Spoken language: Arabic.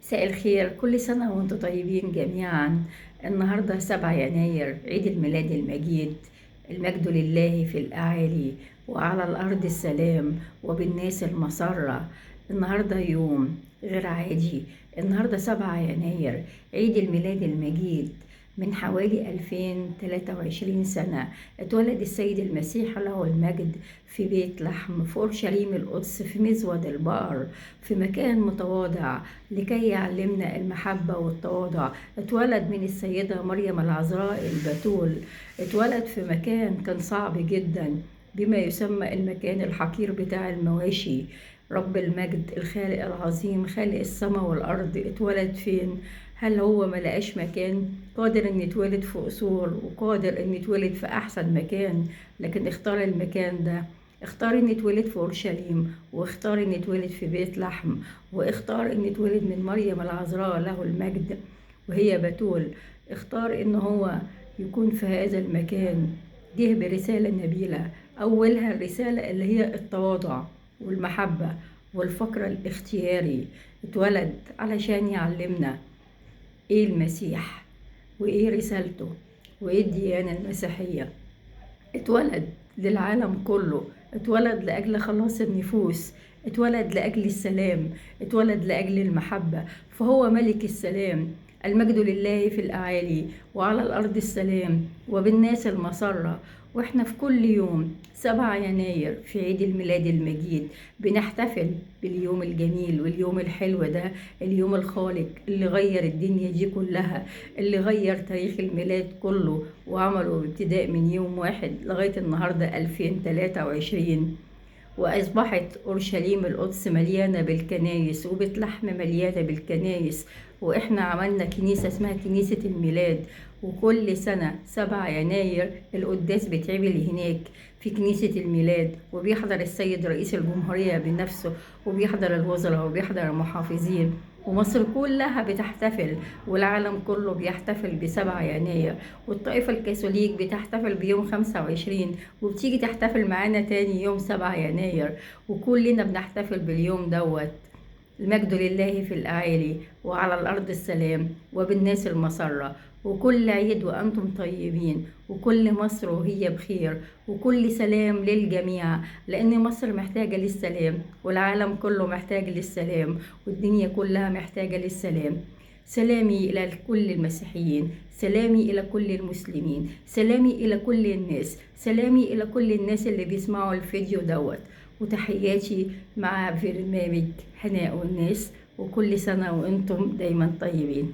مساء الخير، كل سنة وانتم طيبين جميعا. النهاردة 7 يناير، عيد الميلاد المجيد. المجد لله في الأعالي، وعلى الأرض السلام، وبالناس المسرة. النهاردة يوم غير عادي. النهاردة 7 يناير، عيد الميلاد المجيد. من حوالي 2023 سنة اتولد السيد المسيح له المجد في بيت لحم في أورشليم القدس، في مزود البقر، في مكان متواضع لكي يعلمنا المحبة والتواضع. اتولد من السيدة مريم العذراء البتول. اتولد في مكان كان صعب جدا، بما يسمى المكان الحقير بتاع المواشي. رب المجد الخالق العظيم، خالق السماء والأرض، اتولد فين؟ هل هو ملقاش مكان؟ قادر ان يتولد في قصور، وقادر ان يتولد في احسن مكان، لكن اختار المكان ده. اختار ان يتولد في اورشليم، واختار ان يتولد في بيت لحم، واختار ان يتولد من مريم العذراء له المجد وهي بتول. اختار ان هو يكون في هذا المكان. جه برسالة نبيلة، اولها الرسالة اللي هي التواضع والمحبة والفقر الاختياري. اتولد علشان يعلمنا ايه المسيح، وايه رسالته، وايه الديانة المسيحية. اتولد للعالم كله، اتولد لأجل خلاص النفوس، اتولد لأجل السلام، اتولد لأجل المحبة. فهو ملك السلام. المجد لله في الأعالي، وعلى الأرض السلام، وبالناس المسرة. واحنا في كل يوم 7 يناير في عيد الميلاد المجيد بنحتفل باليوم الجميل واليوم الحلو ده، اليوم الخالق اللي غير الدنيا دي كلها، اللي غير تاريخ الميلاد كله وعمله ابتداء من يوم 1 لغاية النهاردة 2023. وأصبحت أورشليم القدس مليانة بالكنايس، وبيت لحم مليانة بالكنايس. وإحنا عملنا كنيسة اسمها كنيسة الميلاد، وكل سنة 7 يناير القداس بيتعمل هناك في كنيسة الميلاد، وبيحضر السيد رئيس الجمهورية بنفسه، وبيحضر الوزراء، وبيحضر المحافظين، ومصر كلها بتحتفل، والعالم كله بيحتفل ب7 يناير. والطائفة الكاثوليك بتحتفل بيوم 25، وبتيجي تحتفل معانا تاني يوم 7 يناير، وكلنا بنحتفل باليوم دوت. المجد لله في الأعالي، وعلى الأرض السلام، وبالناس المسرة. وكل عيد وأنتم طيبين، وكل مصر وهي بخير، وكل سلام للجميع، لأن مصر محتاجة للسلام، والعالم كله محتاج للسلام، والدنيا كلها محتاجة للسلام. سلامي إلى كل المسيحيين، سلامي إلى كل المسلمين، سلامي إلى كل الناس، سلامي إلى كل الناس اللي بيسمعوا الفيديو دوت. وتحياتي مع برنامج هناء والناس، وكل سنة وأنتم دايما طيبين.